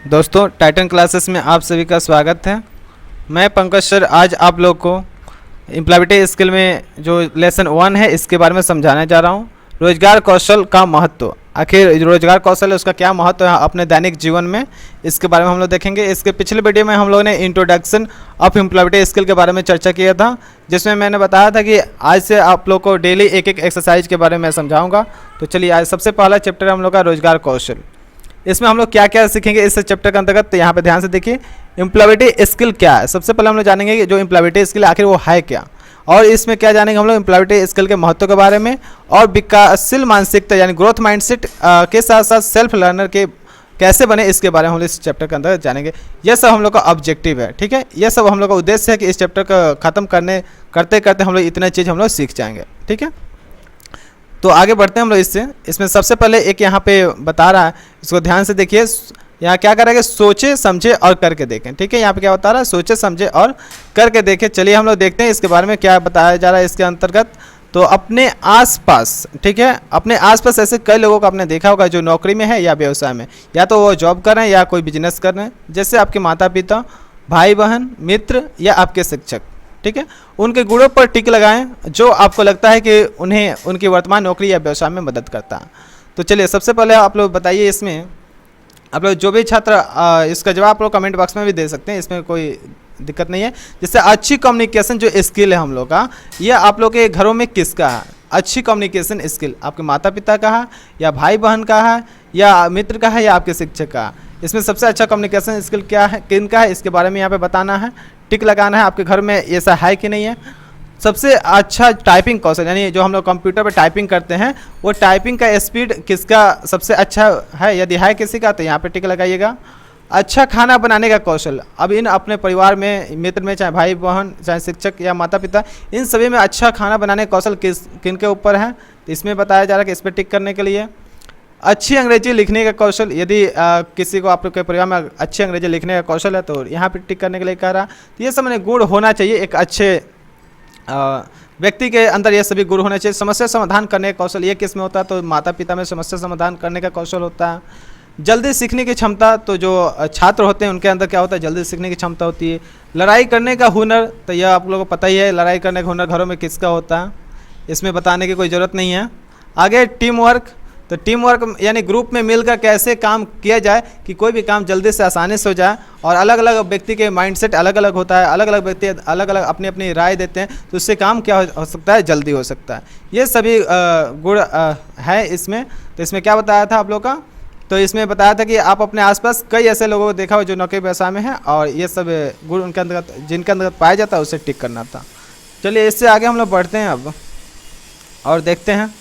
दोस्तों, Titan classes में आप सभी का स्वागत है। मैं पंकज सर आज आप लोग को एम्प्लॉयबिलिटी स्किल में जो लेसन 1 है इसके बारे में समझाने जा रहा हूँ। रोजगार कौशल का महत्व, आखिर रोजगार कौशल है उसका क्या महत्व है अपने दैनिक जीवन में, इसके बारे में हम लोग देखेंगे। इसके पिछले वीडियो में हम लोगों ने इंट्रोडक्शन ऑफ एम्प्लॉयबिलिटी स्किल के बारे में चर्चा किया था, जिसमें मैंने बताया था कि आज से आप लोग को डेली एक एक एक्सरसाइज के बारे में समझाऊंगा। तो चलिए, आज सबसे पहला चैप्टर हम लोग का रोजगार कौशल। इसमें हम लोग क्या क्या सीखेंगे इस चैप्टर के अंतर्गत, तो यहाँ पे ध्यान से देखिए। एम्प्लॉयबिलिटी स्किल क्या है, सबसे पहले हम लोग जानेंगे कि जो एम्प्लॉयबिलिटी स्किल आखिर वो है क्या, और इसमें क्या जानेंगे हम लोग एम्प्लॉयबिलिटी स्किल के महत्व के बारे में, और विकासशील मानसिकता यानी ग्रोथ माइंडसेट के साथ साथ सेल्फ लर्नर के कैसे बने इसके बारे में हम लोग इस चैप्टर के अंदर जानेंगे। यह सब हम लोग का ऑब्जेक्टिव है, ठीक है। यह सब हम लोग का उद्देश्य है कि इस चैप्टर का खत्म करते करते हम लोग इतने चीज़ हम लोग सीख जाएंगे, ठीक है। तो आगे बढ़ते हैं हम लोग इसमें सबसे पहले एक यहाँ पे बता रहा है, इसको ध्यान से देखिए। यहाँ क्या करेंगे, सोचे समझे और करके देखें, ठीक है। यहाँ पे क्या बता रहा है, सोचे समझे और करके देखें। चलिए हम लोग देखते हैं इसके बारे में क्या बताया जा रहा है इसके अंतर्गत। तो अपने आसपास, ठीक है, अपने आसपास ऐसे कई लोगों को आपने देखा होगा जो नौकरी में है या व्यवसाय में, या तो वो जॉब कर रहे हैं या कोई बिजनेस कर रहे हैं, जैसे आपके माता पिता, भाई बहन, मित्र या आपके शिक्षक, ठीक है। उनके गुणों पर टिक लगाएं जो आपको लगता है कि उन्हें उनकी वर्तमान नौकरी या व्यवसाय में मदद करता है। तो चलिए, सबसे पहले आप लोग बताइए, इसमें आप लोग जो भी छात्र इसका जवाब आप लोग कमेंट बॉक्स में भी दे सकते हैं, इसमें कोई दिक्कत नहीं है। जैसे अच्छी कम्युनिकेशन जो स्किल है हम लोग का, यह आप लोग के घरों में किसका है? अच्छी कम्युनिकेशन स्किल आपके माता पिता का है, या भाई बहन का है, या मित्र का है, या आपके शिक्षक का है? इसमें सबसे अच्छा कम्युनिकेशन स्किल क्या है, किन का है, इसके बारे में यहाँ पे बताना है, टिक लगाना है आपके घर में ऐसा है कि नहीं है। सबसे अच्छा टाइपिंग कौशल, यानी जो हम लोग कंप्यूटर पर टाइपिंग करते हैं, वो टाइपिंग का स्पीड किसका सबसे अच्छा है, यदि है किसी का तो यहाँ पे टिक लगाइएगा। अच्छा खाना बनाने का कौशल, अब इन अपने परिवार में, मित्र में, चाहे भाई बहन, चाहे शिक्षक या माता पिता, इन सभी में अच्छा खाना बनाने का कौशल किन के ऊपर है, तो इसमें बताया जा रहा है कि इस पर टिक करने के लिए। अच्छी अंग्रेजी लिखने का कौशल, यदि किसी को आप लोग के परिवार में अच्छी अंग्रेजी लिखने का कौशल है तो यहाँ पे टिक करने के लिए कह रहा। तो ये सब मैंने गुण होना चाहिए एक अच्छे व्यक्ति के अंदर, ये सभी गुण होने चाहिए। समस्या समाधान करने का कौशल, ये किस में होता है, तो माता पिता में समस्या समाधान करने का कौशल होता है। जल्दी सीखने की क्षमता, तो जो छात्र होते हैं उनके अंदर क्या होता है, जल्दी सीखने की क्षमता होती है। लड़ाई करने का हुनर, तो यह आप लोगों को पता ही है, लड़ाई करने का हुनर घरों में किसका होता है, इसमें बताने की कोई ज़रूरत नहीं है। आगे टीम वर्क, तो टीम वर्क यानी ग्रुप में मिलकर कैसे काम किया जाए कि कोई भी काम जल्दी से आसानी से हो जाए, और अलग अलग व्यक्ति के माइंडसेट अलग अलग होता है, अलग अलग व्यक्ति अलग अलग अपनी अपनी राय देते हैं, तो उससे काम क्या हो सकता है, जल्दी हो सकता है। ये सभी गुण है इसमें। तो इसमें क्या बताया था आप लोग का, तो इसमें बताया था कि आप अपने आसपास कई ऐसे लोगों को देखा हो जो नौकरी व्यवसाय में है, और ये सब गुण उनके अंतर्गत जिनके अंतर्गत पाया जाता है उसे टिक करना था। चलिए, इससे आगे हम लोग बढ़ते हैं अब और देखते हैं।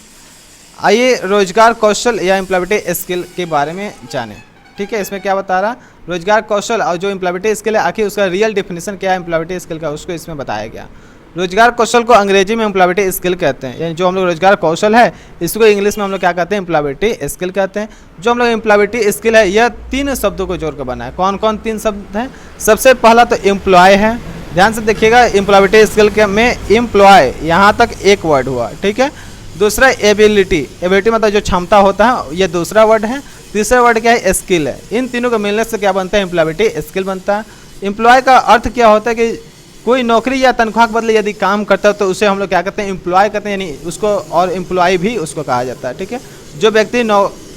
आइए रोजगार कौशल या एम्प्लॉयबिलिटी स्किल के बारे में जानें, ठीक है। इसमें क्या बता रहा, रोजगार कौशल और जो एम्प्लॉयबिलिटी स्किल है, आखिर उसका रियल डिफिनेशन क्या है एम्प्लॉयबिलिटी स्किल का, उसको इसमें बताया गया। रोजगार कौशल को अंग्रेजी में एम्प्लॉयबिलिटी स्किल कहते हैं, यानी जो हम लोग रोजगार कौशल है इसको इंग्लिश में हम लोग क्या कहते हैं, एम्प्लॉयबिलिटी स्किल कहते हैं। जो हम लोग एम्प्लॉयबिलिटी स्किल है, यह 3 शब्दों को जोड़कर बना है। कौन कौन 3 शब्द हैं? सबसे पहला तो एम्प्लॉय है, ध्यान से देखिएगा। एम्प्लॉयबिलिटी स्किल के में एम्प्लॉय यहाँ तक एक वर्ड हुआ, ठीक है। दूसरा एबिलिटी, एबिलिटी मतलब जो क्षमता होता है, ये दूसरा वर्ड है। तीसरा वर्ड क्या है, स्किल है। इन तीनों को मिलने से क्या बनता है, एम्प्लॉयबिलिटी स्किल बनता है। एम्प्लॉय का अर्थ क्या होता है कि कोई नौकरी या तनख्वाह के बदले यदि काम करता है तो उसे हम लोग क्या कहते हैं, एम्प्लॉय कहते हैं, यानी उसको, और एम्प्लॉय भी उसको कहा जाता है, ठीक है। जो व्यक्ति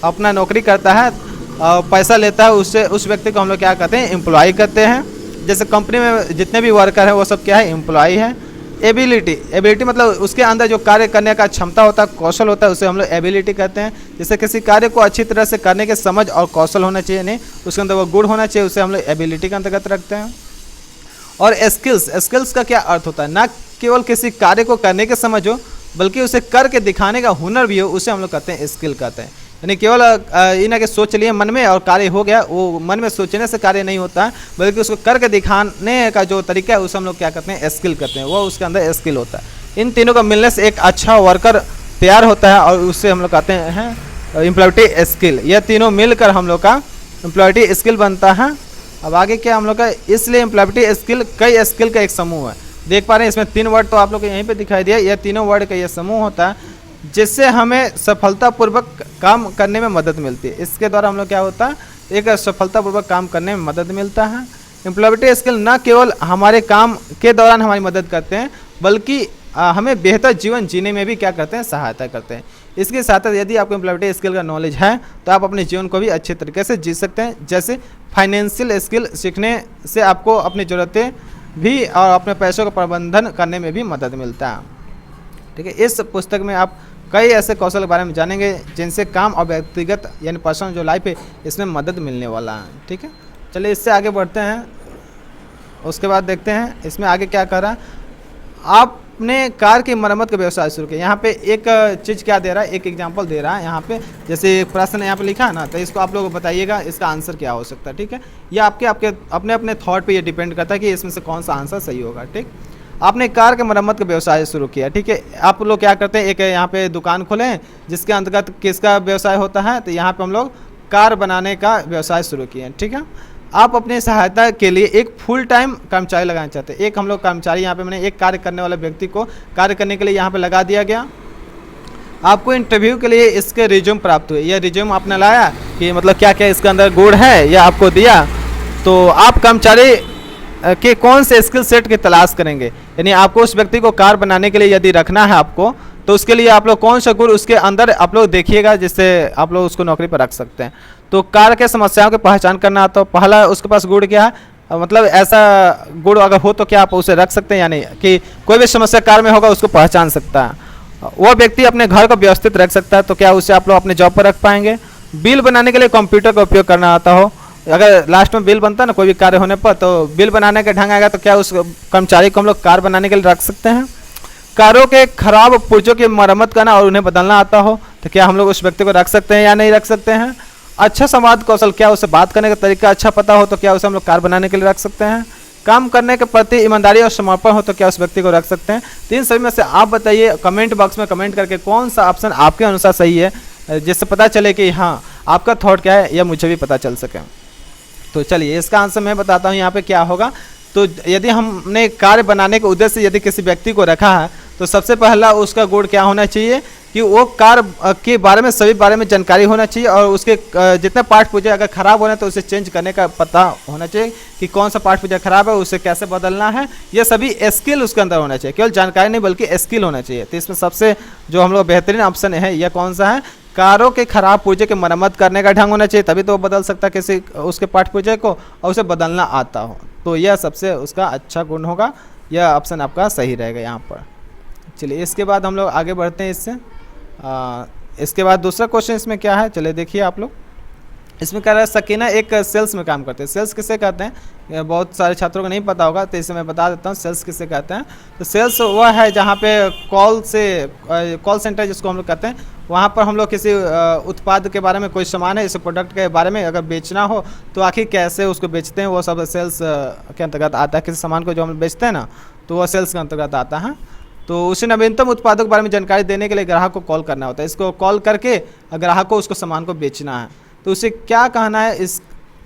अपना नौकरी करता है, पैसा लेता है, उससे उस व्यक्ति को हम लोग क्या कहते हैं, एम्प्लॉय कहते हैं। जैसे कंपनी में जितने भी वर्कर हैं वो सब क्या है, एम्प्लॉय है। एबिलिटी मतलब उसके अंदर जो कार्य करने का क्षमता होता है, कौशल होता है, उसे हम लोग एबिलिटी कहते हैं। जैसे किसी कार्य को अच्छी तरह से करने के समझ और कौशल होना चाहिए, नहीं उसके अंदर वो गुण होना चाहिए, उसे हम लोग एबिलिटी के अंतर्गत रखते हैं। और स्किल्स का क्या अर्थ होता है, ना केवल किसी कार्य को करने के समझ हो, बल्कि उसे करके दिखाने का हुनर भी हो, उसे हम लोग कहते हैं स्किल कहते हैं। यानी केवल इन्हें के सोच लिए मन में और कार्य हो गया, वो मन में सोचने से कार्य नहीं होता है, बल्कि उसको करके दिखाने का जो तरीका है उसे हम लोग क्या कहते हैं, स्किल कहते हैं। वो उसके अंदर स्किल होता है। इन तीनों का मिलने से एक अच्छा वर्कर तैयार होता है, और उससे हम लोग कहते हैं एम्प्लॉयबिलिटी स्किल। यह तीनों मिलकर हम लोग का एम्प्लॉयबिलिटी स्किल बनता है। अब आगे क्या हम लोग का, इसलिए एम्प्लॉयबिलिटी स्किल कई स्किल का एक समूह है। देख पा रहे हैं इसमें 3 वर्ड तो आप लोग को यहीं पे दिखाई दिया, यह तीनों वर्ड का यह समूह होता है, जिससे हमें सफलतापूर्वक काम करने में मदद मिलती है। इसके द्वारा हम लोग क्या होता है, एक सफलतापूर्वक काम करने में मदद मिलता है। एम्प्लॉयबिलिटी स्किल न केवल हमारे काम के दौरान हमारी मदद करते हैं बल्कि हमें बेहतर जीवन जीने में भी क्या करते हैं, सहायता करते हैं। इसके साथ यदि आपको एम्प्लॉयबिलिटी स्किल का नॉलेज है तो आप अपने जीवन को भी अच्छे तरीके से जी सकते हैं। जैसे फाइनेंशियल स्किल सीखने से आपको अपनी ज़रूरतें भी और अपने पैसों का प्रबंधन करने में भी मदद मिलता है। ठीक है, इस पुस्तक में आप कई ऐसे कौशल के बारे में जानेंगे जिनसे काम और व्यक्तिगत यानी पर्सनल जो लाइफ है इसमें मदद मिलने वाला है। ठीक है, चलिए इससे आगे बढ़ते हैं। उसके बाद देखते हैं इसमें आगे क्या कर रहा है। आपने कार की मरम्मत का व्यवसाय शुरू किया। यहाँ पे एक चीज़ क्या दे रहा है, एक एग्जांपल दे रहा है। यहाँ पे जैसे एक प्रश्न यहाँ पे लिखा है ना, तो इसको आप लोग बताइएगा इसका आंसर क्या हो सकता है। ठीक है, ये आपके अपने अपने थॉट पे ये डिपेंड करता है कि इसमें से कौन सा आंसर सही होगा। ठीक, आपने कार के मरम्मत का व्यवसाय शुरू किया। ठीक है, आप लोग क्या करते हैं, एक यहाँ पे दुकान खोले जिसके अंतर्गत किसका व्यवसाय होता है, तो यहाँ पे हम लोग कार बनाने का व्यवसाय शुरू किए। ठीक है, आप अपनी सहायता के लिए एक फुल टाइम कर्मचारी लगाना चाहते हैं। एक हम लोग कर्मचारी यहाँ पे मैंने एक कार्य करने वाले व्यक्ति को कार्य करने के लिए यहाँ पे लगा दिया गया। आपको इंटरव्यू के लिए इसके रिज्यूम प्राप्त हुए। यह रिज्यूम आपने लाया कि मतलब क्या क्या इसके अंदर गुण है या आपको दिया, तो आप कर्मचारी के कौन से स्किल सेट की तलाश करेंगे। यानी आपको उस व्यक्ति को कार बनाने के लिए यदि रखना है आपको, तो उसके लिए आप लोग कौन सा गुण उसके अंदर आप लोग देखिएगा जिससे आप लोग उसको नौकरी पर रख सकते हैं। तो कार के समस्याओं की पहचान करना, तो पहला उसके पास गुण क्या है, मतलब ऐसा गुण अगर हो तो क्या आप उसे रख सकते हैं, यानी कि कोई भी समस्या कार में होगा उसको पहचान सकता है। वो व्यक्ति अपने घर को व्यवस्थित रख सकता है, तो क्या उसे आप लोग अपने जॉब पर रख पाएंगे। बिल बनाने के लिए कंप्यूटर का उपयोग करना आता हो। अगर लास्ट में बिल बनता है ना कोई भी कार्य होने पर, तो बिल बनाने का ढंग आएगा, तो क्या उस कर्मचारी को हम लोग कार बनाने के लिए रख सकते हैं। कारों के खराब पुर्जों की मरम्मत करना और उन्हें बदलना आता हो, तो क्या हम लोग उस व्यक्ति को रख सकते हैं या नहीं रख सकते हैं। अच्छा संवाद कौशल, क्या उसे बात करने का तरीका अच्छा पता हो, तो क्या उसे हम लोग कार बनाने के लिए रख सकते हैं। काम करने के प्रति ईमानदारी और समर्पण हो, तो क्या उस व्यक्ति को रख सकते हैं। तीन सभी में से आप बताइए कमेंट बॉक्स में कमेंट करके कौन सा ऑप्शन आपके अनुसार सही है, जिससे पता चले कि हाँ आपका थॉट क्या है, यह मुझे भी पता चल सके। तो चलिए इसका आंसर मैं बताता हूँ यहाँ पे क्या होगा। तो यदि हमने कार्य बनाने के उद्देश्य से यदि किसी व्यक्ति को रखा है, तो सबसे पहला उसका गुण क्या होना चाहिए कि वो कार के बारे में सभी बारे में जानकारी होना चाहिए और उसके जितने पार्ट पुर्जे अगर ख़राब हो रहे हैं तो उसे चेंज करने का पता होना चाहिए कि कौन सा पार्ट पुर्जा खराब है, उसे कैसे बदलना है। ये सभी स्किल उसके अंदर होना चाहिए, केवल जानकारी नहीं बल्कि स्किल होना चाहिए। तो इसमें सबसे जो हम लोग बेहतरीन ऑप्शन है यह कौन सा है, कारों के खराब पुर्जे की मरम्मत करने का ढंग होना चाहिए, तभी तो वो बदल सकता है किसी उसके पार्ट पुर्जे को और उसे बदलना आता हो। तो यह सबसे उसका अच्छा गुण होगा, यह ऑप्शन आपका सही रहेगा यहाँ पर। चलिए इसके बाद हम लोग आगे बढ़ते हैं इससे। इसके बाद दूसरा क्वेश्चन इसमें क्या है, चलिए देखिए आप लोग। इसमें कह रहा है सकीना एक सेल्स में काम करते हैं। सेल्स किसे कहते हैं, बहुत सारे छात्रों को नहीं पता होगा, तो इसे मैं बता देता हूँ सेल्स किसे कहते हैं। तो सेल्स वह है जहाँ पे कॉल सेंटर जिसको हम लोग कहते हैं, वहाँ पर हम लोग किसी उत्पाद के बारे में, कोई सामान है इस प्रोडक्ट के बारे में अगर बेचना हो तो आखिर कैसे उसको बेचते हैं, वो सब सेल्स के अंतर्गत आता है। किसी सामान को जो हम बेचते हैं ना, तो वह सेल्स के अंतर्गत आता है। तो उसे नवीनतम उत्पादों के बारे में जानकारी देने के लिए ग्राहक को कॉल करना होता है। इसको कॉल करके ग्राहक को उसको सामान को बेचना है, तो उसे क्या कहना है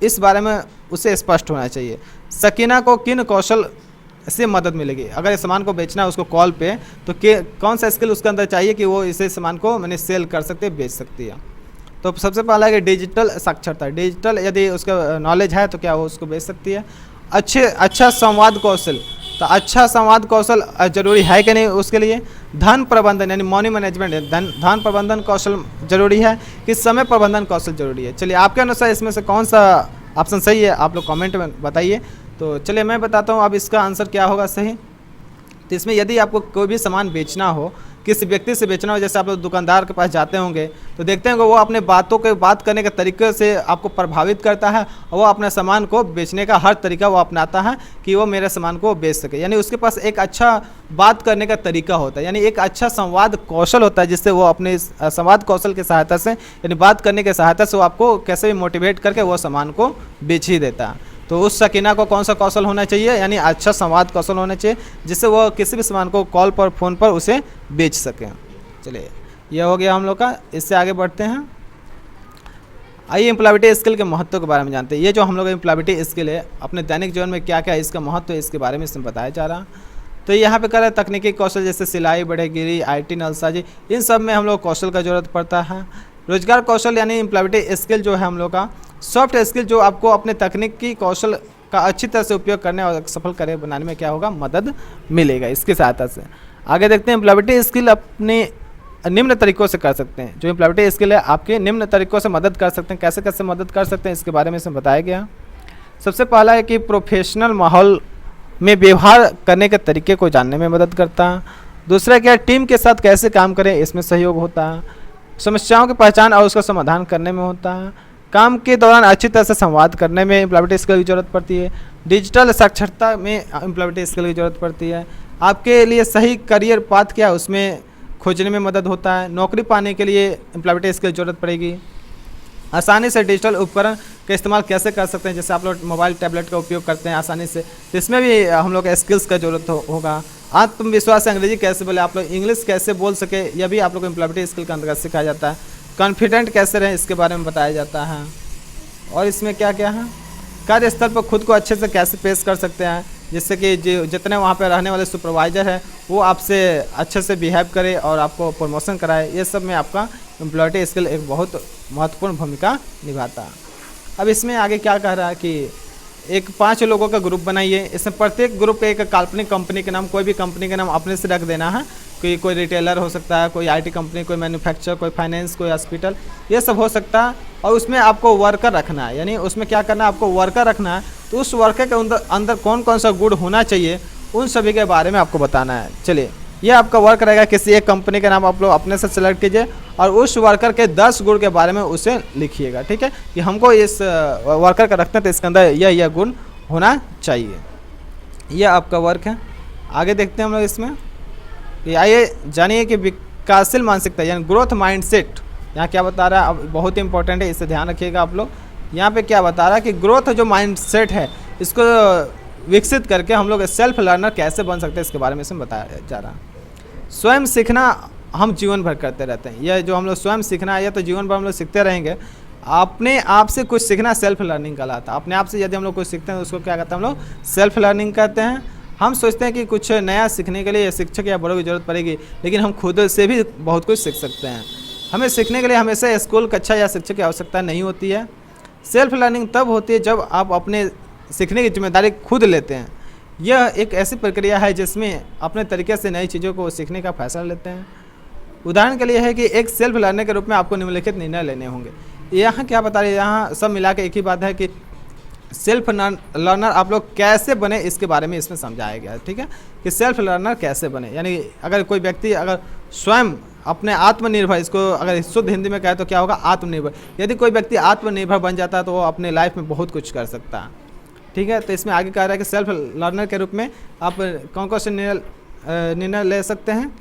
इस बारे में उसे स्पष्ट होना चाहिए। सकीना को किन कौशल से मदद मिलेगी, अगर इस सामान को बेचना है उसको कॉल पे, तो कौन सा स्किल उसके अंदर चाहिए कि वो इसे सामान को मैंने सेल कर सकती है, बेच सकती है। तो सबसे पहला है कि डिजिटल साक्षरता, डिजिटल यदि उसका नॉलेज है तो क्या वो उसको बेच सकती है। अच्छा संवाद कौशल, तो अच्छा संवाद कौशल जरूरी है कि नहीं उसके लिए। धन प्रबंधन यानी मनी मैनेजमेंट, धन प्रबंधन कौशल जरूरी है कि समय प्रबंधन कौशल जरूरी है। चलिए आपके अनुसार इसमें से कौन सा ऑप्शन सही है, आप लोग कमेंट में बताइए। तो चलिए मैं बताता हूँ अब इसका आंसर क्या होगा सही। तो इसमें यदि आपको कोई भी सामान बेचना हो, किसी व्यक्ति से बेचना हो, जैसे आप लोग दुकानदार के पास जाते होंगे तो देखते होंगे वो अपने बात करने के तरीके से आपको प्रभावित करता है और वो अपने सामान को बेचने का हर तरीका वो अपनाता है कि वो मेरे सामान को बेच सके। यानी उसके पास एक अच्छा बात करने का तरीका होता है, यानी एक अच्छा संवाद कौशल होता है, जिससे वो अपने संवाद कौशल की सहायता से यानी बात करने की सहायता से वो आपको कैसे भी मोटिवेट करके वो सामान को बेच ही देता है। तो उस सकीना को कौन सा कौशल होना चाहिए, यानी अच्छा संवाद कौशल होना चाहिए, जिससे वो किसी भी सामान को कॉल पर फ़ोन पर उसे बेच सकें। चलिए यह हो गया हम लोग का। इससे आगे बढ़ते हैं। आइए एम्प्लॉयबिलिटी स्किल के महत्व के बारे में जानते हैं। ये जो हम लोग एम्प्लॉयबिलिटी स्किल है अपने दैनिक जीवन में क्या क्या है इसका महत्व है, इसके बारे में इसमें बताया जा रहा। तो यहाँ पे कर रहे तकनीकी कौशल जैसे सिलाई, बढ़ईगिरी, IT, नलसाजी, इन सब में हम लोग कौशल का ज़रूरत पड़ता है। रोजगार कौशल यानी एम्प्लॉयबिलिटी स्किल जो है हम लोग का सॉफ्ट स्किल जो आपको अपने तकनीकी कौशल का अच्छी तरह से उपयोग करने और सफल करियर बनाने में क्या होगा, मदद मिलेगा इसकी सहायता से। आगे देखते हैं एम्प्लॉयबिलिटी स्किल अपने निम्न तरीकों से कर सकते हैं। जो एम्प्लॉयबिलिटी स्किल है आपके निम्न तरीकों से मदद कर सकते हैं। कैसे कैसे मदद कर सकते हैं इसके बारे में इसमें बताया गया। सबसे पहला है कि प्रोफेशनल माहौल में व्यवहार करने के तरीके को जानने में मदद करता है। दूसरा क्या है, टीम के साथ कैसे काम करें इसमें सहयोग होता है। समस्याओं की पहचान और उसका समाधान करने में होता है। काम के दौरान अच्छी तरह से संवाद करने में एम्प्लॉयबिलिटी स्किल की ज़रूरत पड़ती है। डिजिटल साक्षरता में एम्प्लॉयबिलिटी स्किल की ज़रूरत पड़ती है। आपके लिए सही करियर पाथ क्या है उसमें खोजने में मदद होता है। नौकरी पाने के लिए एम्प्लॉयबिलिटी स्किल की ज़रूरत पड़ेगी। आसानी से डिजिटल उपकरण का इस्तेमाल कैसे कर सकते हैं, जैसे आप लोग मोबाइल टैबलेट का उपयोग करते हैं आसानी से, तो इसमें भी हम लोग स्किल्स का जरूरत होगा। आत्मविश्वास से अंग्रेजी कैसे बोले, आप लोग इंग्लिश कैसे बोल सके, यह भी आप लोग को एम्प्लॉयबिलिटी स्किल के अंतर्गत सिखाया जाता है। कॉन्फिडेंट कैसे रहें इसके बारे में बताया जाता है। और इसमें क्या क्या है, कार्यस्थल पर खुद को अच्छे से कैसे पेश कर सकते हैं, जिससे कि जो जितने वहाँ पे रहने वाले सुपरवाइज़र है वो आपसे अच्छे से बिहेव करे और आपको प्रमोशन कराए। ये सब में आपका एम्प्लॉयबिलिटी स्किल एक बहुत महत्वपूर्ण भूमिका निभाता है। अब इसमें आगे क्या कह रहा है कि एक 5 लोगों का ग्रुप बनाइए। इसमें प्रत्येक ग्रुप एक काल्पनिक कंपनी के नाम, कोई भी कंपनी के नाम अपने से रख देना है। कोई रिटेलर हो सकता है, कोई आईटी कंपनी, कोई मैन्युफैक्चर, कोई फाइनेंस, कोई हॉस्पिटल, ये सब हो सकता है। और उसमें आपको वर्कर रखना है, यानी उसमें क्या करना है, आपको वर्कर रखना है। तो उस वर्कर के अंदर कौन कौन सा गुण होना चाहिए उन सभी के बारे में आपको बताना है। चलिए, ये आपका वर्क रहेगा। किसी एक कंपनी का नाम आप लोग अपने से सेलेक्ट कीजिए और उस वर्कर के 10 गुण के बारे में उसे लिखिएगा। ठीक है, कि हमको इस वर्कर का रखना है तो इसके अंदर यह गुण होना चाहिए। यह आपका वर्क है। आगे देखते हैं हम लोग इसमें कि आइए जानिए कि विकासशील मानसिकता यानी ग्रोथ माइंडसेट यहाँ क्या बता रहा है। अब बहुत ही इंपॉर्टेंट है, इसे ध्यान रखिएगा आप लोग। यहाँ पे क्या बता रहा है कि ग्रोथ जो माइंडसेट है इसको विकसित करके हम लोग सेल्फ लर्नर कैसे बन सकते हैं इसके बारे में इसमें बताया जा रहा है। स्वयं सीखना हम जीवन भर करते रहते हैं। यह जो हम लोग स्वयं सीखना है, यह तो जीवन भर हम लोग सीखते रहेंगे। अपने आप से कुछ सीखना सेल्फ लर्निंग कहलाता है। अपने आप से यदि हम लोग कुछ सीखते हैं तो उसको क्या कहते हैं, हम लोग सेल्फ लर्निंग कहते हैं। हम सोचते हैं कि कुछ नया सीखने के लिए शिक्षक या बड़ों की ज़रूरत पड़ेगी, लेकिन हम खुद से भी बहुत कुछ सीख सकते हैं। हमें सीखने के लिए हमेशा स्कूल, कक्षा या शिक्षक की आवश्यकता नहीं होती है। सेल्फ लर्निंग तब होती है जब आप अपने सीखने की जिम्मेदारी खुद लेते हैं। यह एक ऐसी प्रक्रिया है जिसमें अपने तरीके से नई चीज़ों को सीखने का फैसला लेते हैं। उदाहरण के लिए है कि एक सेल्फ लर्नर के रूप में आपको निम्नलिखित निर्णय लेने होंगे। यहाँ क्या बता रहे हैं, यहाँ सब मिला के एक ही बात है कि सेल्फ लर्नर आप लोग कैसे बने इसके बारे में इसमें समझाया गया है। ठीक है, कि सेल्फ लर्नर कैसे बने, यानी अगर कोई व्यक्ति अगर स्वयं अपने आत्मनिर्भर, इसको अगर शुद्ध हिंदी में कहे तो क्या होगा, आत्मनिर्भर। यदि कोई व्यक्ति आत्मनिर्भर बन जाता है तो वो अपने लाइफ में बहुत कुछ कर सकता है। ठीक है, तो इसमें आगे कह रहा है कि सेल्फ लर्नर के रूप में आप कौन कौन से निर्णय ले सकते हैं।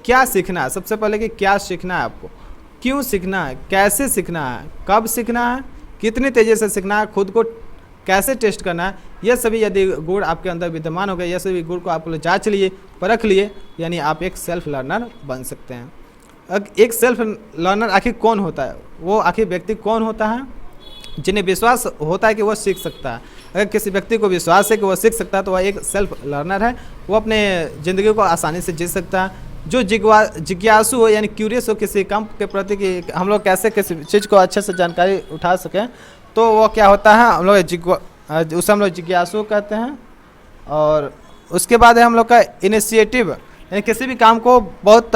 क्या सीखना है, सबसे पहले कि क्या सीखना है आपको, क्यों सीखना है, कैसे सीखना है, कब सीखना है, कितनी तेज़ी से सीखना है, खुद को कैसे टेस्ट करना है। यह सभी यदि गुण आपके अंदर विद्यमान हो गए, यह सभी गुण को आप जांच लिए, परख लिए, यानी आप एक सेल्फ लर्नर बन सकते हैं। एक सेल्फ लर्नर आखिर कौन होता है, वो आखिर व्यक्ति कौन होता है जिन्हें विश्वास होता है कि वह सीख सकता है। अगर किसी व्यक्ति को विश्वास है कि वह सीख सकता है तो वह एक सेल्फ लर्नर है। वो अपने ज़िंदगी को आसानी से जी सकता है। जो जिज्ञासु हो यानी क्यूरियस हो किसी काम के प्रति कि हम लोग कैसे किसी चीज़ को अच्छे से जानकारी उठा सकें, तो वो क्या होता है, हम लोग उसे हम लोग जिज्ञासु कहते हैं। और उसके बाद है हम लोग का इनिशिएटिव, यानी किसी भी काम को बहुत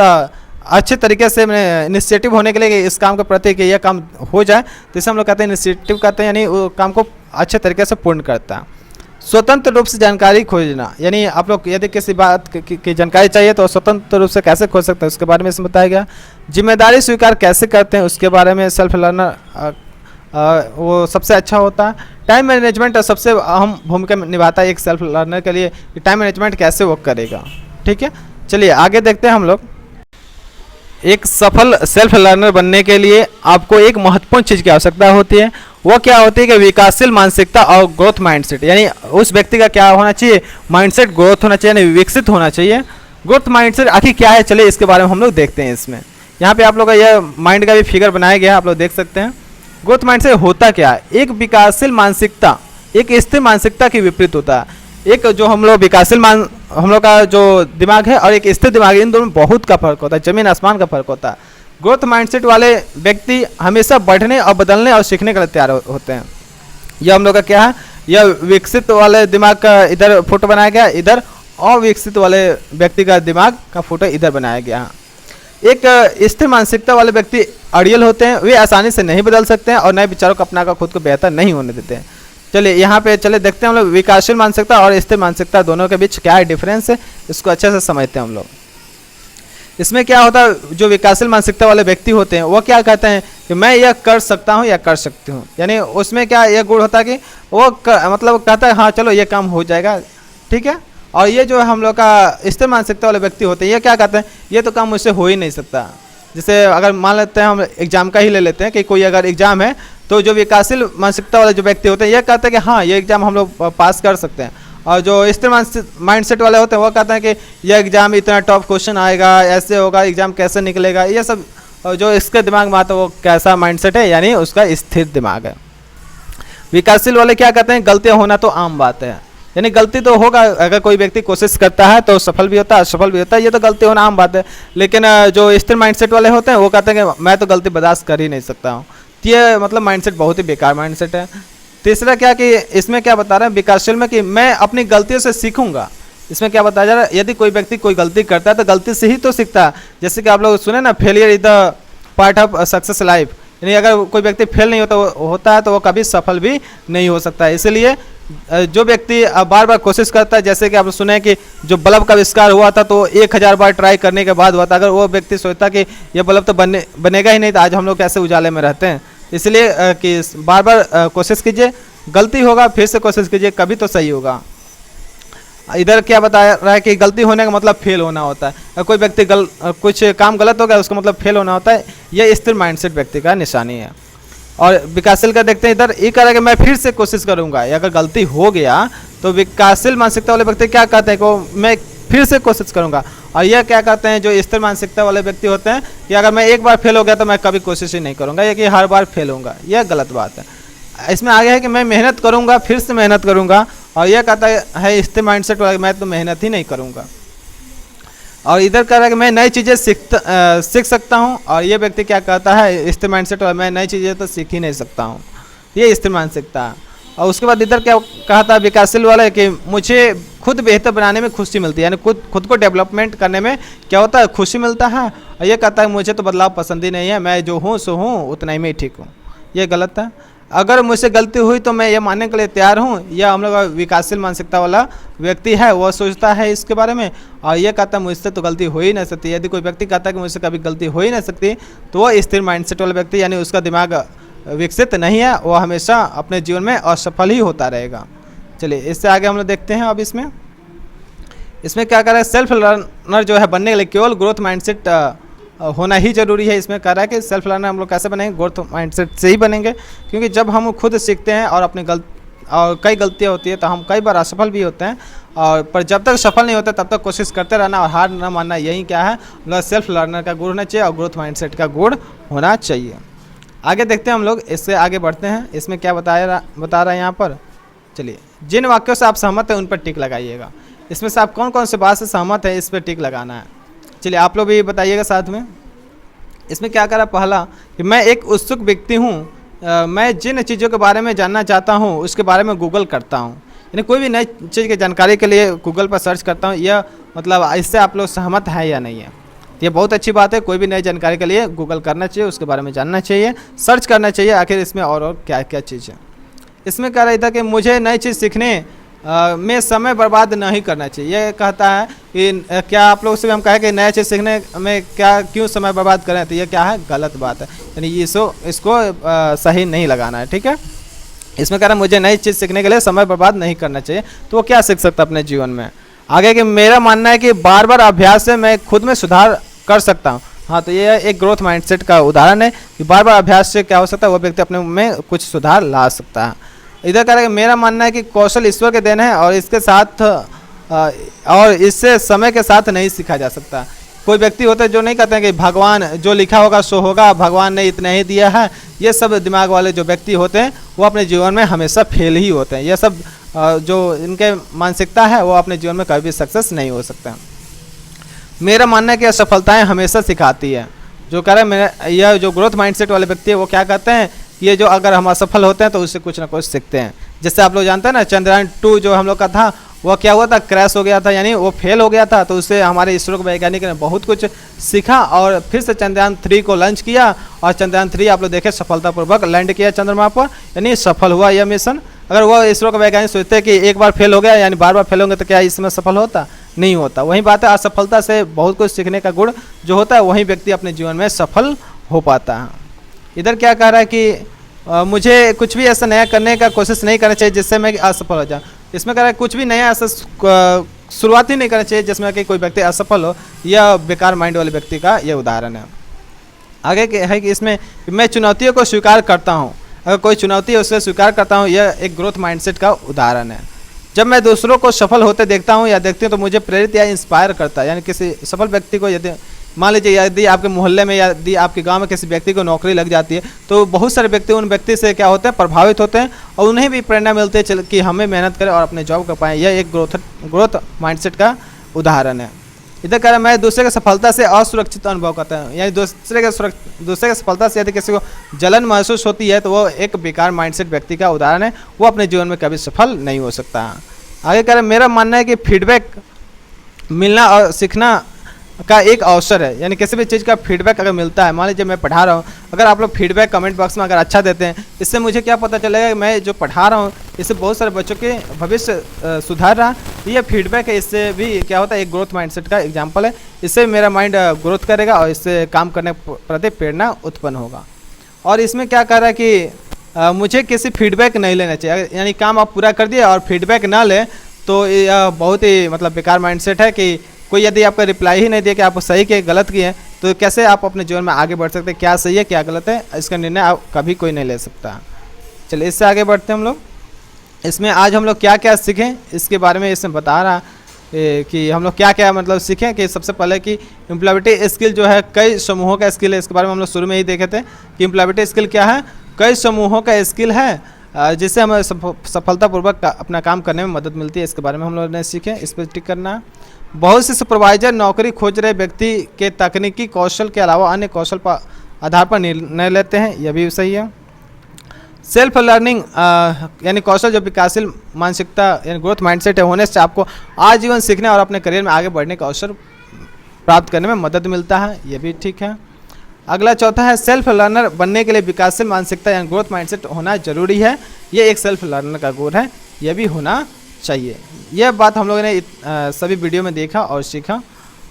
अच्छे तरीके से इनिशिएटिव होने के लिए इस काम के प्रति कि यह काम हो जाए, तो इसे हम लोग कहते हैं इनिशिएटिव कहते हैं, यानी वो काम को अच्छे तरीके से पूर्ण करता है। स्वतंत्र रूप से जानकारी खोजना, यानी आप लोग यदि किसी बात की जानकारी चाहिए तो स्वतंत्र रूप से कैसे खोज सकते हैं उसके बारे में इसमें बताया गया। जिम्मेदारी स्वीकार कैसे करते हैं उसके बारे में सेल्फ लर्नर वो सबसे अच्छा होता है। टाइम मैनेजमेंट सबसे अहम भूमिका निभाता है एक सेल्फ लर्नर के लिए, कि टाइम मैनेजमेंट कैसे वो करेगा। ठीक है, चलिए आगे देखते हैं हम लोग। एक सफल सेल्फ लर्नर बनने के लिए आपको एक महत्वपूर्ण चीज़ की आवश्यकता होती है। वो क्या होती है कि विकासशील मानसिकता और ग्रोथ माइंडसेट, यानी उस व्यक्ति का क्या होना चाहिए, माइंडसेट ग्रोथ होना चाहिए, यानी विकसित होना चाहिए। ग्रोथ माइंडसेट आखिर क्या है, चलिए इसके बारे में हम लोग देखते हैं। इसमें यहाँ पे आप लोग का यह माइंड का भी फिगर बनाया गया है, आप लोग देख सकते हैं। ग्रोथ माइंडसेट होता क्या है, एक विकासशील मानसिकता एक स्थिर मानसिकता के विपरीत होता है। एक जो हम लोग विकासशील हम लोग का जो दिमाग है और एक स्थिर दिमाग है, इन दोनों में बहुत का फर्क होता है, जमीन आसमान का फर्क होता है। ग्रोथ माइंडसेट वाले व्यक्ति हमेशा बढ़ने और बदलने और सीखने के लिए तैयार होते हैं। यह हम लोग का क्या है, यह विकसित वाले दिमाग का इधर फोटो बनाया गया, इधर अविकसित वाले व्यक्ति का दिमाग का फोटो इधर बनाया गया। एक स्थिर मानसिकता वाले व्यक्ति अड़ियल होते हैं, वे आसानी से नहीं बदल सकते हैं और नए विचारों को अपनाकर खुद को बेहतर नहीं होने देते हैं। चलिए यहाँ पे चले देखते हैं हम लोग विकासशील मानसिकता और स्थिर मानसिकता दोनों के बीच क्या है डिफरेंस है, इसको अच्छे से समझते हैं हम लोग। इसमें क्या होता है, जो विकासशील मानसिकता वाले व्यक्ति होते हैं वो क्या कहते हैं कि मैं यह कर सकता हूँ या कर सकती हूँ, यानी उसमें क्या यह गुण होता है कि वो मतलब कहता है हाँ चलो ये काम हो जाएगा, ठीक है। और ये जो हम लोग का स्थिर मानसिकता वाले व्यक्ति होते हैं ये क्या कहते हैं, ये तो काम मुझसे हो ही नहीं सकता। जैसे अगर मान लेते हैं हम एग्जाम का ही ले लेते हैं कि कोई अगर एग्जाम है तो जो विकासशील मानसिकता वाले जो व्यक्ति होते हैं ये कहते हैं कि हाँ ये एग्जाम हम लोग पास कर सकते हैं, और जो स्थिर माइंडसेट वाले होते हैं वो कहते हैं कि यह एग्जाम इतना टफ क्वेश्चन आएगा, ऐसे होगा, एग्जाम कैसे निकलेगा, ये सब जो इसके दिमाग में आता है वो कैसा माइंडसेट है, यानी उसका स्थिर दिमाग है। विकासशील वाले क्या कहते हैं, गलतियां होना तो आम बात है, यानी गलती तो होगा, अगर कोई व्यक्ति कोशिश करता है तो सफल भी होता है असफल भी होता है, ये तो गलती होना आम बात है। लेकिन जो स्थिर माइंडसेट वाले होते हैं वो कहते हैं कि मैं तो गलती बर्दाश्त कर ही नहीं सकता हूँ। ये मतलब माइंडसेट बहुत ही बेकार माइंडसेट है। तीसरा क्या कि इसमें क्या बता रहे हैं विकासशील में कि मैं अपनी गलतियों से सीखूंगा। इसमें क्या बताया जा रहा है, यदि कोई व्यक्ति कोई गलती करता है तो गलती से ही तो सीखता है। जैसे कि आप लोग सुने ना, failure is the part of success life, यानी अगर कोई व्यक्ति फेल नहीं होता है तो वो कभी सफल भी नहीं हो सकता है। इसलिए जो व्यक्ति बार बार कोशिश करता है, जैसे कि आप सुने कि जो बल्ब का आविष्कार हुआ था तो 1000 बार ट्राई करने के बाद हुआ था, अगर वो व्यक्ति सोचता कि ये बल्ब तो बनेगा ही नहीं तो आज हम लोग कैसे उजाले में रहते हैं। इसलिए कि बार बार कोशिश कीजिए, गलती होगा फिर से कोशिश कीजिए, कभी तो सही होगा। इधर क्या बताया रहा है कि गलती होने का मतलब फेल होना होता है। कोई व्यक्ति कुछ काम गलत हो गया उसका मतलब फेल होना होता है, यह स्थिर माइंडसेट व्यक्ति का निशानी है। और विकासशील का देखते हैं, इधर ये कह रहा है कि मैं फिर से कोशिश करूंगा, अगर गलती हो गया तो विकासशील मानसिकता वाले व्यक्ति क्या कहते हैं कि मैं फिर से कोशिश करूंगा। और यह क्या कहते हैं, जो स्थिर मानसिकता वाले व्यक्ति होते हैं कि अगर मैं एक बार फेल हो गया तो मैं कभी कोशिश ही नहीं करूंगा, या कि हर बार फेल होऊंगा, यह गलत बात है। इसमें आगे है कि मैं मेहनत करूंगा, फिर से मेहनत करूंगा, और यह कहता है स्थिर माइंडसेट वाला मैं तो मेहनत ही नहीं करूंगा। और इधर कह रहा है कि मैं नई चीज़ें सीख सकता हूं, और ये व्यक्ति क्या कहता है स्थिर माइंडसेट वाला मैं नई चीज़ें तो सीख ही नहीं सकता हूं, ये स्थिर मानसिकता। और उसके बाद इधर क्या कहा था विकासशील वाला कि मुझे खुद बेहतर बनाने में खुशी मिलती है, यानी खुद को डेवलपमेंट करने में क्या होता है खुशी मिलता है। और ये कहता है मुझे तो बदलाव पसंद ही नहीं है, मैं जो हूँ सो हूँ, उतना ही मैं ठीक हूँ, ये गलत है। अगर मुझसे गलती हुई तो मैं ये मानने के लिए तैयार हूँ, यह हम लोग विकासशील मानसिकता वाला व्यक्ति है वह सोचता है इसके बारे में। और ये कहता है मुझसे तो गलती हो ही नहीं सकती। यदि कोई व्यक्ति कहता है कि मुझसे कभी गलती हो ही नहीं सकती तो वह स्थिर माइंडसेट वाला व्यक्ति, यानी उसका दिमाग विकसित नहीं है, वह हमेशा अपने जीवन में असफल ही होता रहेगा। चलिए इससे आगे हम लोग देखते हैं। अब इसमें क्या कर रहा है, सेल्फ लर्नर जो है बनने के लिए केवल ग्रोथ माइंडसेट होना ही जरूरी है। इसमें कह रहा है कि सेल्फ लर्नर हम लोग कैसे बनेंगे, ग्रोथ माइंडसेट से ही बनेंगे, क्योंकि जब हम खुद सीखते हैं और अपनी और कई गलतियां होती है तो हम कई बार असफल भी होते हैं, और पर जब तक सफल नहीं होते तब तक कोशिश करते रहना और हार न मानना, यही क्या है मतलब सेल्फ लर्नर का गुण होना चाहिए और ग्रोथ माइंडसेट का गुण होना चाहिए। आगे देखते हैं हम लोग, इससे आगे बढ़ते हैं। इसमें क्या बता रहा है यहाँ पर, चलिए जिन वाक्यों से आप सहमत हैं उन पर टिक लगाइएगा। इसमें से आप कौन कौन से बात से सहमत है इस पर टिक लगाना है। चलिए आप लोग भी बताइएगा साथ में। इसमें क्या करा, पहला कि मैं एक उत्सुक व्यक्ति हूँ, मैं जिन चीज़ों के बारे में जानना चाहता हूँ उसके बारे में गूगल करता हूँ, यानी कोई भी नई चीज़ की जानकारी के लिए गूगल पर सर्च करता हूँ। यह मतलब इससे आप लोग सहमत हैं या नहीं है, ये बहुत अच्छी बात है। कोई भी नई जानकारी के लिए गूगल करना चाहिए, उसके बारे में जानना चाहिए, सर्च करना चाहिए आखिर इसमें और क्या क्या चीज़ है। इसमें कह रहा था कि मुझे नई चीज़ सीखने में समय बर्बाद नहीं करना चाहिए। ये कहता है कि क्या आप लोग से भी हम कहें कि नया चीज़ सीखने में क्यों समय बर्बाद करें, तो ये क्या है गलत बात है, यानी इसको सही नहीं लगाना है, ठीक है। इसमें कह रहा है मुझे नई चीज़ सीखने के लिए समय बर्बाद नहीं करना चाहिए, तो वो क्या सीख सकता है अपने जीवन में। आगे कि मेरा मानना है कि बार बार अभ्यास से मैं खुद में सुधार कर सकता हूँ। हाँ, तो ये एक ग्रोथ माइंडसेट का उदाहरण है कि बार बार अभ्यास से क्या हो सकता है, वो व्यक्ति अपने में कुछ सुधार ला सकता है। इधर कह रहा है मेरा मानना है कि कौशल ईश्वर के देन है और इससे समय के साथ नहीं सीखा जा सकता। कोई व्यक्ति होता है जो नहीं कहते हैं कि भगवान जो लिखा होगा सो होगा, भगवान ने इतना ही दिया है, ये सब दिमाग वाले जो व्यक्ति होते हैं वो अपने जीवन में हमेशा फेल ही होते हैं। ये सब जो इनके मानसिकता है वो अपने जीवन में कभी भी सक्सेस नहीं हो सकता। मेरा मानना है कि असफलताएं हमेशा सिखाती है। जो कह रहा है मेरा यह जो ग्रोथ माइंडसेट वाले व्यक्ति है वो क्या कहते हैं, ये जो अगर हम असफल होते हैं तो उससे कुछ ना कुछ सीखते हैं। जैसे आप लोग जानते हैं ना, चंद्रयान 2 जो हम लोग का था वो क्या हुआ था, क्रैश हो गया था, यानी वो फेल हो गया था। तो उससे हमारे इसरो के वैज्ञानिक ने बहुत कुछ सीखा और फिर से चंद्रयान 3 को लॉन्च किया और चंद्रयान 3 आप लोग देखें सफलतापूर्वक लैंड किया चंद्रमा पर, यानी सफल हुआ यह मिशन। अगर वो इसरो का वैज्ञानिक सोचते हैं कि एक बार फेल हो गया यानी बार बार फेल होंगे तो क्या इसमें सफल होता, नहीं होता। वही बात है, असफलता से बहुत कुछ सीखने का गुण जो होता है वही व्यक्ति अपने जीवन में सफल हो पाता है। इधर क्या कह रहा है कि मुझे कुछ भी ऐसा नया करने का कोशिश नहीं करना चाहिए जिससे मैं असफल हो जाऊँ। इसमें कह रहा है कुछ भी नया ऐसा शुरुआत ही नहीं करना चाहिए जिसमें कि कोई व्यक्ति असफल हो। यह बेकार माइंड वाले व्यक्ति का यह उदाहरण है। आगे के है कि इसमें मैं चुनौतियों को स्वीकार करता हूँ, अगर कोई चुनौती है उसे स्वीकार करता हूँ, यह एक ग्रोथ माइंडसेट का उदाहरण है। जब मैं दूसरों को सफल होते देखता हूँ या देखती हूँ तो मुझे प्रेरित या इंस्पायर करता है। यानी किसी सफल व्यक्ति को यदि मान लीजिए यदि आपके मोहल्ले में या यदि आपके गांव में किसी व्यक्ति को नौकरी लग जाती है तो बहुत सारे व्यक्ति उन व्यक्ति से क्या होते हैं, प्रभावित होते हैं और उन्हें भी प्रेरणा मिलती है कि हमें मेहनत करें और अपने जॉब कर पाएँ। यह एक ग्रोथ माइंडसेट का उदाहरण है। इधर कह रहा है मैं दूसरे की सफलता से असुरक्षित अनुभव करता हूँ, यानी दूसरे के सफलता से यदि किसी को जलन महसूस होती है तो वो एक बेकार माइंडसेट व्यक्ति का उदाहरण है, वो अपने जीवन में कभी सफल नहीं हो सकता। आगे कह रहा है मेरा मानना है कि फीडबैक मिलना और सीखना का एक अवसर है। यानी किसी भी चीज़ का फीडबैक अगर मिलता है, मान लीजिए मैं पढ़ा रहा हूँ, अगर आप लोग फीडबैक कमेंट बॉक्स में अगर अच्छा देते हैं, इससे मुझे क्या पता चलेगा कि मैं जो पढ़ा रहा हूँ इससे बहुत सारे बच्चों के भविष्य सुधार रहा। ये फीडबैक है, इससे भी क्या होता है, एक ग्रोथ माइंडसेट का एग्जाम्पल है। इससे मेरा माइंड ग्रोथ करेगा और इससे काम करने के प्रति प्रेरणा उत्पन्न होगा। और इसमें क्या कह रहा है कि मुझे किसी फीडबैक नहीं लेना चाहिए, यानी काम आप पूरा कर दिए और फीडबैक ना ले तो यह बहुत ही मतलब बेकार माइंडसेट है कि कोई यदि आपका रिप्लाई ही नहीं दिया कि आप सही के गलत किए हैं तो कैसे आप अपने जीवन में आगे बढ़ सकते हैं, क्या सही है क्या गलत है, इसका निर्णय आप कभी कोई नहीं ले सकता। चलिए इससे आगे बढ़ते हैं हम लोग। इसमें आज हम लोग क्या क्या सीखें इसके बारे में इसमें बता रहा कि हम लोग क्या क्या मतलब सीखें। कि सबसे पहले कि एम्प्लॉयबिलिटी स्किल जो है कई समूहों का स्किल है, इसके बारे में हम लोग शुरू में ही देखे थे कि एम्प्लॉयबिलिटी स्किल क्या है, कई समूहों का स्किल है जिससे हमें सफलतापूर्वक अपना काम करने में मदद मिलती है। इसके बारे में हम लोगों ने सीखे, इस पर टिक करना। बहुत से सुपरवाइजर नौकरी खोज रहे व्यक्ति के तकनीकी कौशल के अलावा अन्य कौशल पर आधार पर निर्णय लेते हैं, यह भी सही है। सेल्फ लर्निंग यानी कौशल जो विकासशील मानसिकता यानी ग्रोथ माइंडसेट है होने से आपको आजीवन सीखने और अपने करियर में आगे बढ़ने का अवसर प्राप्त करने में मदद मिलता है, यह भी ठीक है। अगला चौथा है सेल्फ लर्नर बनने के लिए विकासशील मानसिकता यानी ग्रोथ माइंडसेट होना जरूरी है। ये एक सेल्फ लर्नर का गुण है, यह भी होना चाहिए। यह बात हम लोगों ने सभी वीडियो में देखा और सीखा।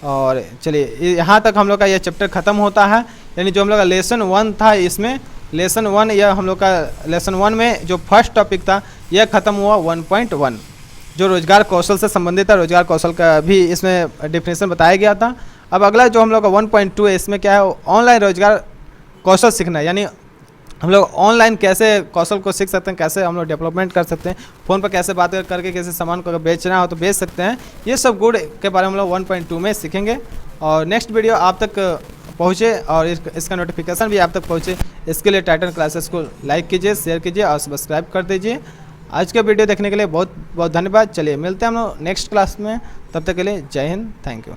और चलिए यहाँ तक हम लोग का यह चैप्टर ख़त्म होता है। यानी जो हम लोग का लेसन 1 था, इसमें लेसन 1 यह हम लोग का लेसन 1 में जो फर्स्ट टॉपिक था यह ख़त्म हुआ 1.1 जो रोजगार कौशल से संबंधित था। रोजगार कौशल का भी इसमें डेफिनेशन बताया गया था। अब अगला जो हम लोग का 1.2 है, इसमें क्या है, ऑनलाइन रोजगार कौशल सीखना, यानी हम लोग ऑनलाइन कैसे कौशल को सीख सकते हैं, कैसे हम लोग डेवलपमेंट कर सकते हैं, फ़ोन पर कैसे बात करके किसी सामान को अगर बेचना हो तो बेच सकते हैं। ये सब गुण के बारे में हम लोग 1.2 में सीखेंगे। और नेक्स्ट वीडियो आप तक पहुँचे और इसका नोटिफिकेशन भी आप तक पहुँचे, इसके लिए टाइटन क्लासेस को लाइक कीजिए, शेयर कीजिए और सब्सक्राइब कर दीजिए। आज का वीडियो देखने के लिए बहुत बहुत धन्यवाद। चलिए मिलते हैं हम लोग नेक्स्ट क्लास में, तब तक के लिए जय हिंद, थैंक यू।